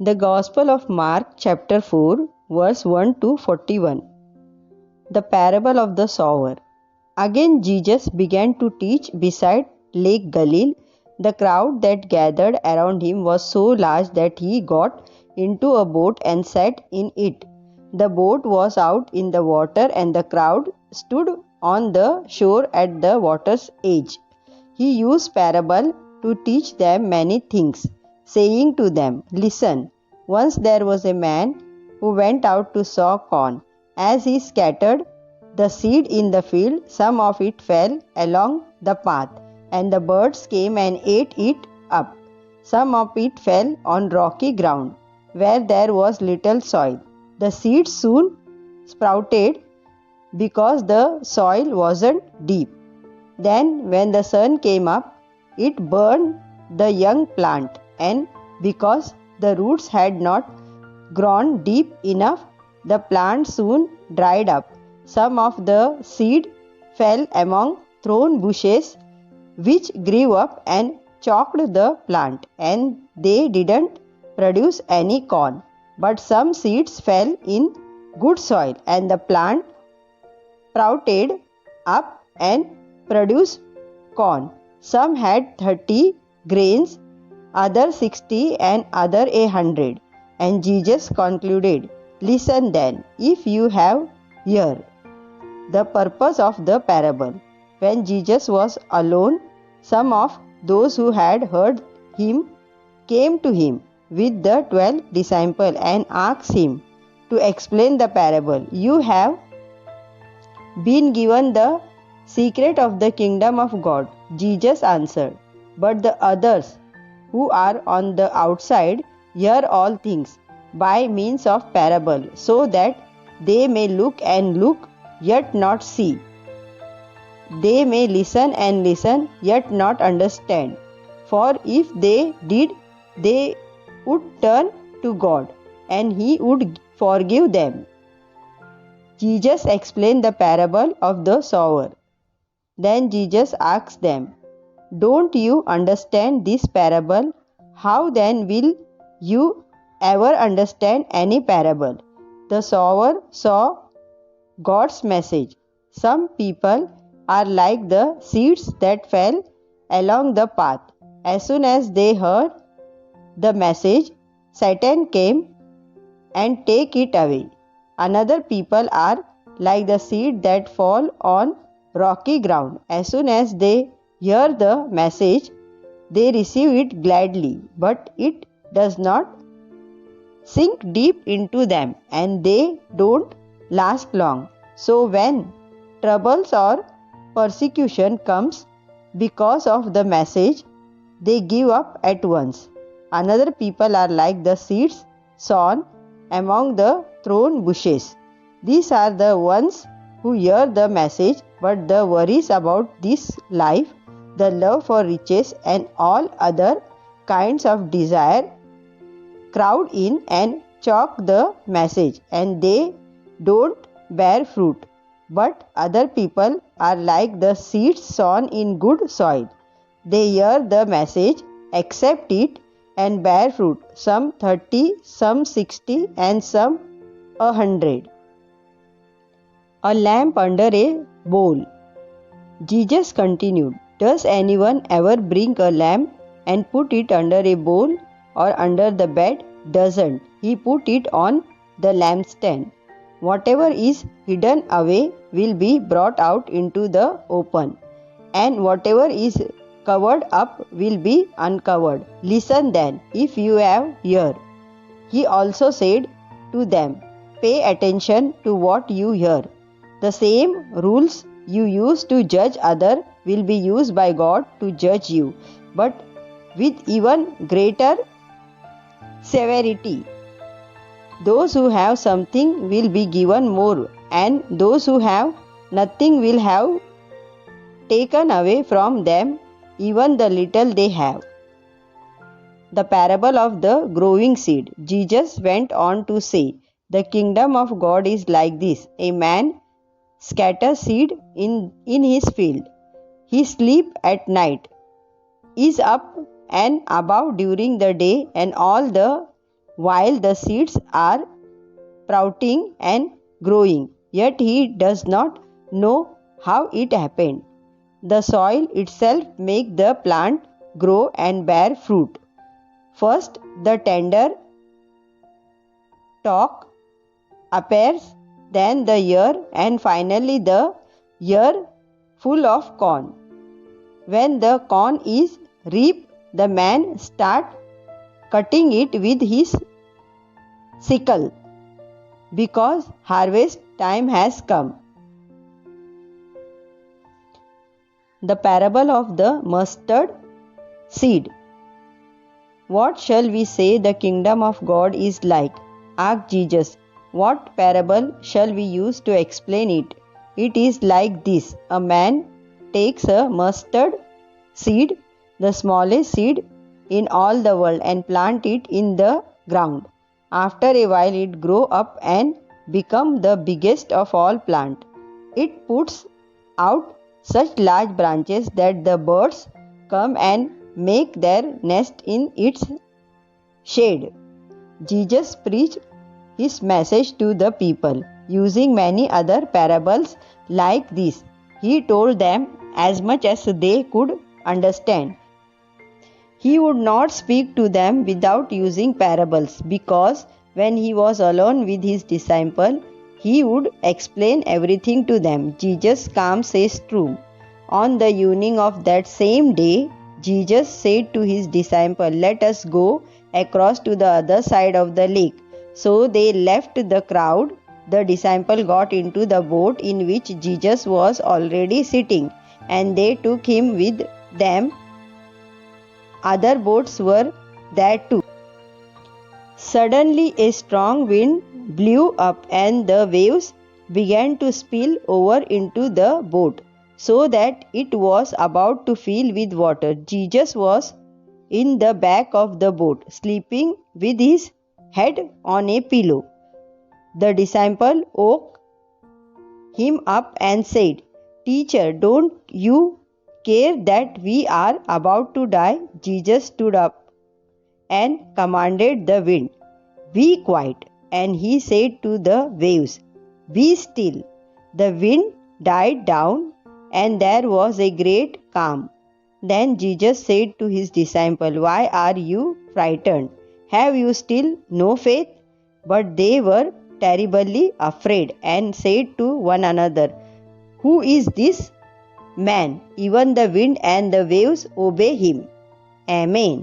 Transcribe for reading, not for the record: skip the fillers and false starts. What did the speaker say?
The Gospel of Mark chapter 4 verse 1 to 41. The parable of the sower. Again Jesus began to teach beside Lake Galilee. The crowd that gathered around him was so large that he got into a boat and sat in it. The boat was out in the water and the crowd stood on the shore at the water's edge. He used parable to teach them many things, saying to them, "Listen, once there was a man who went out to sow corn. As he scattered the seed in the field, some of it fell along the path, and the birds came and ate it up. Some of it fell on rocky ground, where there was little soil. The seed soon sprouted because the soil wasn't deep. Then, when the sun came up, it burned the young plant, and because the roots had not grown deep enough, the plant soon dried up. Some of the seed fell among thorn bushes, which grew up and choked the plant, and they didn't produce any corn. But some seeds fell in good soil, and the plant sprouted up and produced corn. Some had 30 grains, other 60, and other 100. And Jesus concluded, "Listen then, if you have ear." The purpose of the parable. When Jesus was alone, some of those who had heard him came to him with the 12 disciples and asked him to explain the parable. "You have been given the secret of the kingdom of God," Jesus answered. "But the others who are on the outside hear all things by means of parable, so that they may look and look, yet not see. They may listen and listen, yet not understand. For if they did, they would turn to God, and He would forgive them." Jesus explained the parable of the sower. Then Jesus asked them, "Don't you understand this parable? How then will you ever understand any parable?" The sower saw God's message. Some people are like the seeds that fell along the path. As soon as they heard the message, Satan came and take it away. Another people are like the seed that fall on rocky ground. As soon as they hear the message, they receive it gladly, but it does not sink deep into them, and they don't last long. So when troubles or persecution comes because of the message, they give up at once. Another people are like the seeds sown among the thorn bushes. These are the ones who hear the message, but the worries about this life, the love for riches, and all other kinds of desire crowd in and choke the message, and they don't bear fruit. But other people are like the seeds sown in good soil. They hear the message, accept it, and bear fruit, some 30, some 60, and some 100. A lamp under a bowl. Jesus continued, "Does anyone ever bring a lamp and put it under a bowl or under the bed? Doesn't he put it on the lampstand? Whatever is hidden away will be brought out into the open, and whatever is covered up will be uncovered. Listen then, if you have ear." He also said to them, "Pay attention to what you hear. The same rules you use to judge others will be used by God to judge you, but with even greater severity. Those who have something will be given more, and those who have nothing will have taken away from them even the little they have." The parable of the growing seed. Jesus went on to say, "The kingdom of God is like this. A man scatters seed in his field. He sleeps at night, is up and about during the day, and all the while the seeds are sprouting and growing, yet he does not know how it happened. The soil itself makes the plant grow and bear fruit. First, the tender stalk appears, then the ear, and finally the ear full of corn. When the corn is reaped, the man starts cutting it with his sickle, because harvest time has come. The parable of the mustard seed. What shall we say the kingdom of God is like? Asked Jesus. What parable shall we use to explain it? It is like this. A man takes a mustard seed, the smallest seed in all the world, and plant it in the ground. After a while it grow up and become the biggest of all plant. It puts out such large branches that the birds come and make their nest in its shade. Jesus preached his message to the people using many other parables like this. He told them as much as they could understand. He would not speak to them without using parables, because when he was alone with his disciples, he would explain everything to them. Jesus calms a storm. On the evening of that same day, Jesus said to his disciples, "Let us go across to the other side of the lake." So they left the crowd. The disciples got into the boat in which Jesus was already sitting, and they took him with them. Other boats were there too. Suddenly a strong wind blew up, and the waves began to spill over into the boat, so that it was about to fill with water. Jesus was in the back of the boat, sleeping with his head on a pillow. The disciple woke him up and said, "Teacher, don't you care that we are about to die?" Jesus stood up and commanded the wind, "Be quiet." And he said to the waves, "Be still." The wind died down, and there was a great calm. Then Jesus said to his disciples, "Why are you frightened? Have you still no faith?" But they were terribly afraid and said to one another, "Who is this man? Even the wind and the waves obey him." Amen.